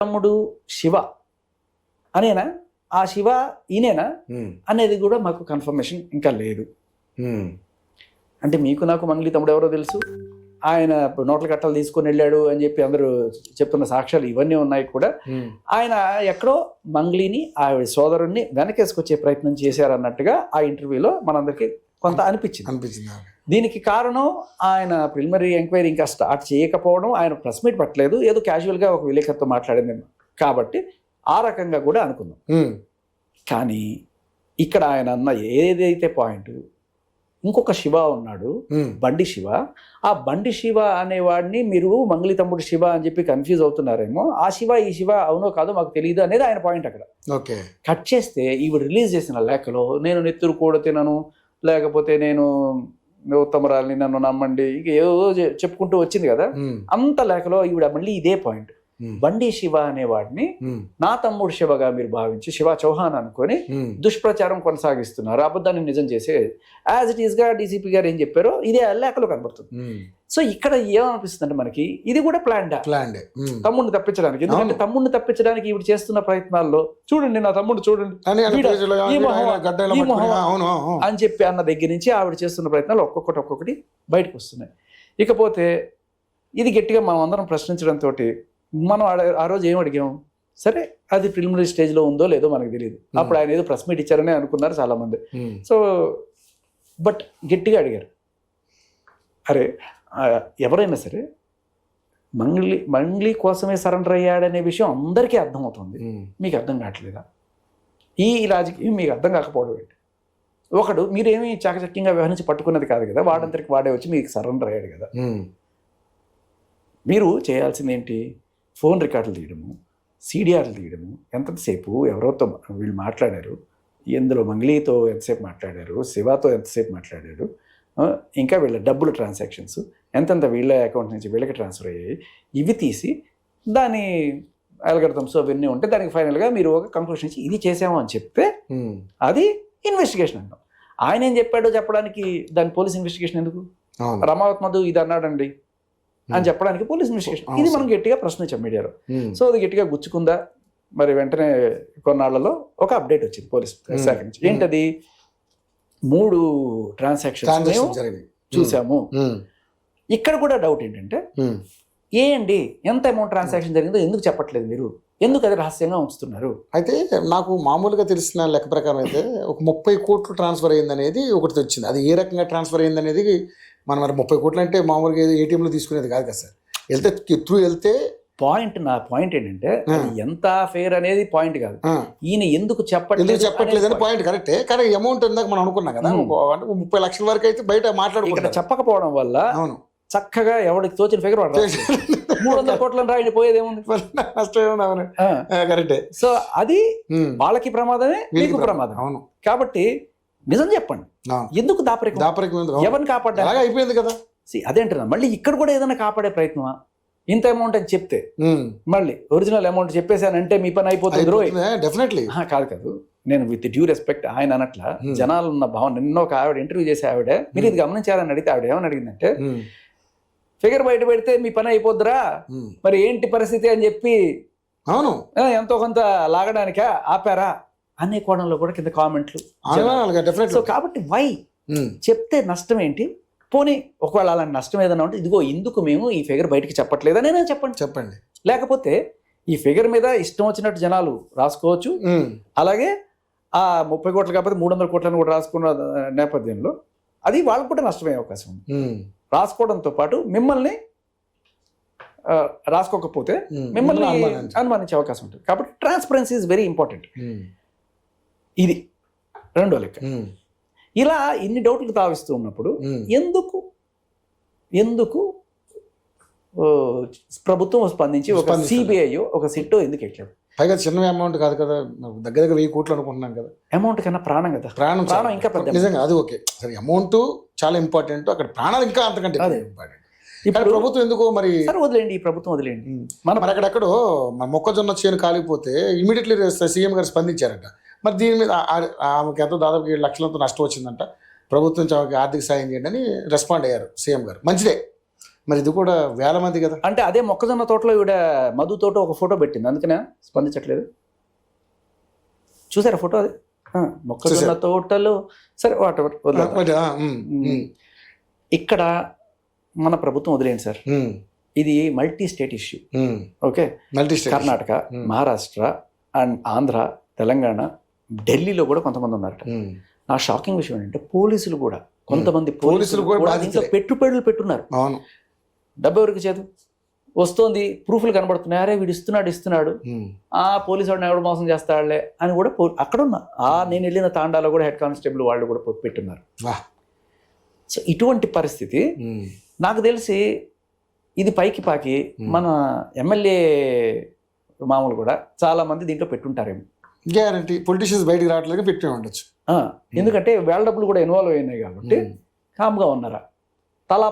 తమ్ముడు శివ అనేనా, ఆ శివ ఈయనేనా అనేది కూడా మాకు కన్ఫర్మేషన్ ఇంకా లేదు. అంటే మీకు నాకు మంగ్లీ తమ్ముడు ఎవరో తెలుసు, ఆయన నోట్ల కట్టలు తీసుకొని వెళ్ళాడు అని చెప్పి అందరూ చెప్తున్న సాక్ష్యాలు ఇవన్నీ ఉన్నాయి కూడా. ఆయన ఎక్కడో మంగ్లీని ఆవిడ సోదరుణ్ణి వెనకేసుకొచ్చే ప్రయత్నం చేశారన్నట్టుగా ఆ ఇంటర్వ్యూలో మనందరికీ కొంత అనిపించింది. దీనికి కారణం ఆయన ప్రిలిమినరీ ఎంక్వైరీ ఇంకా స్టార్ట్ చేయకపోవడం, ఆయన ప్రెస్ మీట్ పట్టలేదు, ఏదో క్యాజువల్గా ఒక విలేకరుతో మాట్లాడింది కాబట్టి ఆ రకంగా కూడా అనుకున్నాం. కానీ ఇక్కడ ఆయన అన్న ఏదైతే పాయింట్, ఇంకొక శివ ఉన్నాడు, బండి శివ. ఆ బండి శివ అనేవాడిని మీరు మంగ్లీ తమ్ముడు శివ అని చెప్పి కన్ఫ్యూజ్ అవుతున్నారేమో. ఆ శివ ఈ శివ అవునో కాదో మాకు తెలియదు అనేది ఆయన పాయింట్. అక్కడ కట్ చేస్తే ఈవిడ రిలీజ్ చేసిన లేఖలో నేను నెత్తురు కూడా తినను, లేకపోతే నేను ఉత్తమరాల్ని, నన్ను నమ్మండి, ఇంక ఏదో చెప్పుకుంటూ వచ్చింది కదా. అంత లేఖలో ఈవిడ మళ్ళీ ఇదే పాయింట్, బండి శివ అనేవాడిని నా తమ్ముడు శివగా మీరు భావించి శివ చౌహాన్ అనుకొని దుష్ప్రచారం కొనసాగిస్తున్నారు, అబద్ధాన్ని నిజం చేసే యాజ్ ఇట్ ఈస్ గా డీసీపీ గారు ఏం చెప్పారో ఇదే లేఖలో కనబడుతుంది. సో ఇక్కడ ఏమనిపిస్తుంది అంటే మనకి ఇది కూడా ప్లాన్ తమ్ముడిని తప్పించడానికి. ఎందుకంటే తమ్ముడిని తప్పించడానికి ఇవి చేస్తున్న ప్రయత్నాల్లో చూడండి నా తమ్ముడు చూడండి అని చెప్పి అన్న దగ్గర నుంచి ఆవిడ చేస్తున్న ప్రయత్నాలు ఒక్కొక్కటి బయటకు వస్తున్నాయి. ఇకపోతే ఇది గట్టిగా మనం అందరం ప్రశ్నించడంతో మనం ఆ రోజు ఏం అడిగాం, సరే అది ప్రిలిమినరీ స్టేజ్లో ఉందో లేదో మనకు తెలియదు. అప్పుడు ఆయన ఏదో ప్రెస్ మీట్ ఇచ్చారని అనుకున్నారు చాలామంది. సో బట్ గట్టిగా అడిగారు, అరే ఎవరైనా సరే మంగ్లీ కోసమే సరెండర్ అయ్యాడనే విషయం అందరికీ అర్థమవుతుంది, మీకు అర్థం కావట్లేదా? ఈ రాజకీయం మీకు అర్థం కాకపోవడం ఏంటి? ఒకడు మీరేమీ చాకచక్యంగా వ్యవహరించి పట్టుకున్నది కాదు కదా, వాడంతరికి వాడే వచ్చి మీకు సరెండర్ అయ్యాడు కదా. మీరు చేయాల్సింది ఏంటి? ఫోన్ రికార్డులు తీయడము, సీడీఆర్లు తీయడము, ఎంతసేపు ఎవరోతో వీళ్ళు మాట్లాడారు, ఇందులో మంగ్లీతో ఎంతసేపు మాట్లాడారు, శివతో ఎంతసేపు మాట్లాడారు, ఇంకా వీళ్ళ డబ్బులు ట్రాన్సాక్షన్స్ ఎంతెంత వీళ్ళ అకౌంట్ నుంచి వీళ్ళకి ట్రాన్స్ఫర్ అయ్యాయి, ఇవి తీసి దాని అల్గరిథమ్స్ అవన్నీ ఉంటే దానికి ఫైనల్గా మీరు ఒక కంక్లూషన్ ఇచ్చి ఇది చేసాము అని చెప్తే అది ఇన్వెస్టిగేషన్ అంటాం. ఆయన ఏం చెప్పాడో చెప్పడానికి దాని పోలీస్ ఇన్వెస్టిగేషన్ ఎందుకు? రమావత్ మధు ఇది అన్నాడండి అని చెప్పడానికి పోలీస్ ఇన్వెస్టిగేషన్. ఇది మనం గట్టిగా ప్రశ్నించాం మీడియాలో. సో అది గట్టిగా గుచ్చుకుందా? మరి వెంటనే కొన్నాళ్లలో ఒక అప్డేట్ వచ్చింది పోలీస్ శాఖ నుంచి. ఏంటది? 3 ట్రాన్సాక్షన్స్ చూసాము. ఇక్కడ కూడా డౌట్ ఏంటంటే ఏంటి ఎంత అమౌంట్ ట్రాన్సాక్షన్ జరిగిందో ఎందుకు చెప్పట్లేదు మీరు? ఎందుకు అది రహస్యంగా ఉంచుతున్నారు? అయితే నాకు మామూలుగా తెలిసిన లెక్క ప్రకారం అయితే ఒక 30 కోట్లు ట్రాన్స్ఫర్ అయ్యింది అనేది ఒకటి వచ్చింది. అది ఏ రకంగా ట్రాన్స్ఫర్ అయ్యింది అనేది మనం మరి 30 కోట్లు అంటే మామూలుగా ఏటీఎంలో తీసుకునేది కాదు కదా సార్. వెళ్తే నా పాయింట్ ఏంటంటే ఎంత ఫేర్ అనేది పాయింట్ కాదు, ఈయన ఎందుకు చెప్పట్లేదు అని పాయింట్. కరెక్టే, కానీ అమౌంట్ ఇందాక మనం అనుకున్నాం కదా 30 లక్షల వరకు అయితే బయట మాట్లాడుకుంటాం. చెప్పకపోవడం వల్ల అవును చక్కగా ఎవరికి తోచిన ఫిగర్ 300 కోట్లను రాయని పోయేది ఏముంది, నష్టం. కరెక్టే. సో అది వాళ్ళకి ప్రమాదమే, మీకు ప్రమాదం. అవును. కాబట్టి నిజం చెప్పండి, ఎందుకు దాపరికం ఎవరిని కాపాడాలి? అయిపోయింది కదా. అదేంటున్నా మళ్ళీ ఇక్కడ కూడా ఏదైనా కాపాడే ప్రయత్నమా? ఇంత అమౌంట్ అని చెప్తే మళ్ళీ ఒరిజినల్ అమౌంట్ చెప్పేసానంటే మీ పని అయిపోతుంది. డెఫినెట్లీ కాదు. నేను విత్ డ్యూ రెస్పెక్ట్ ఆయన అన్నట్ల జనాలు ఉన్న భావన. నిన్న ఒక ఆవిడ ఇంటర్వ్యూ చేసే ఆవిడ మీరు ఇది గమనించాలని అడిగితే ఆవిడ ఏమని అడిగిందంటే, ఫిగర్ బయట పెడితే మీ పని అయిపోద్దురా, మరి ఏంటి పరిస్థితి అని చెప్పి అవును ఎంతో కొంత లాగడానికా ఆపారా అనే కోణంలో కూడా కింద కామెంట్లు. సో కాబట్టి వై చెప్తే నష్టం ఏంటి? పోనీ ఒకవేళ అలాంటి నష్టం ఏదైనా ఉంటే ఇదిగో ఇందుకు మేము ఈ ఫిగర్ బయటికి చెప్పట్లేదని నేను చెప్పండి. లేకపోతే ఈ ఫిగర్ మీద ఇష్టం వచ్చినట్టు జనాలు రాసుకోవచ్చు. అలాగే ఆ 30 కోట్లు కాకపోతే 300 కోట్లను కూడా రాసుకున్న నేపథ్యంలో అది వాళ్ళకు కూడా నష్టమయ్యే అవకాశం ఉంది. రాసుకోవడంతో పాటు మిమ్మల్ని రాసుకోకపోతే మిమ్మల్ని అనుమానించే అవకాశం ఉంటుంది. కాబట్టి ట్రాన్స్పరెన్సీ ఈజ్ వెరీ ఇంపార్టెంట్. ఇది రెండో లెక్క. ఇలా ఇన్ని డౌట్లు తావిస్తూ ఉన్నప్పుడు ఎందుకు ప్రభుత్వం స్పందించి ఒక సిబిఐ ఒక సిట్టో ఎందుకు ఎట్లేదు? పైగా చిన్న అమౌంట్ కాదు కదా, దగ్గర 1000 కోట్లు అనుకుంటున్నాం కదా. అమౌంట్ కన్నా ప్రాణం కదా, ప్రాణం ఇంకా పెద్ద. నిజంగా అది ఓకే సరే, అమౌంట్ చాలా ఇంపార్టెంట్, అక్కడ ప్రాణాలు ఇంకా అంతకంటే ఇంపార్టెంట్. ఇప్పుడు ప్రభుత్వం ఎందుకో మరి వదిలేండి, ఈ ప్రభుత్వం వదిలేండి. మన అక్కడెక్కడో మొక్కజొన్న చేను కాలిపోతే ఇమీడియట్లీ సీఎం గారు స్పందించారట. మరి దీని మీద ఆమెకి ఎంతో దాదాపు 7 లక్షలతో నష్టం వచ్చిందంట, ప్రభుత్వం ఆమెకి ఆర్థిక సాయం చేయండి అని రెస్పాండ్ అయ్యారు సీఎం గారు. మంచిదే, మరి ఇది కూడా వేల మంది కదా. అంటే అదే మొక్కజొన్న తోటలో ఈవిడ మధు తోట ఒక ఫోటో పెట్టింది, అందుకనే స్పందించట్లేదు. చూసారా ఫోటో? అది మొక్కజొన్న తోటలో. సరే వాటెవర్. ఇక్కడ మన ప్రభుత్వం వదిలేండి సార్, ఇది multi state issue. Okay, Karnataka, Maharashtra and Andhra, Telangana, ఢిల్లీలో కూడా కొంతమంది ఉన్నారట. నా షాకింగ్ విషయం ఏంటంటే పోలీసులు కూడా, కొంతమంది పోలీసులు కూడా దీంట్లో పెట్టుబడులు పెట్టున్నారు. డబ్బు ఎవరికి చేదు వస్తుంది, ప్రూఫ్లు కనబడుతున్నాయి, అరే వీడు ఇస్తున్నాడు, ఆ పోలీసు వాడిని ఎవడు మోసం చేస్తాడులే అని కూడా అక్కడ ఉన్న నేను వెళ్ళిన తాండాలో కూడా హెడ్ కానిస్టేబుల్ వాళ్ళు కూడా పెట్టున్నారు. సో ఇటువంటి పరిస్థితి నాకు తెలిసి ఇది పైకి పాకి మన ఎమ్మెల్యే మామూలు కూడా చాలా మంది దీంట్లో పెట్టుంటారేమో. గ్యారంటీ పొలిటీషియన్స్ బయటకు రావట్లేదు, పెట్టే ఉండొచ్చు. ఎందుకంటే వేళ డబ్బులు కూడా ఇన్వాల్వ్ అయినాయి కాబట్టి కామ్గా ఉన్నారా. తలా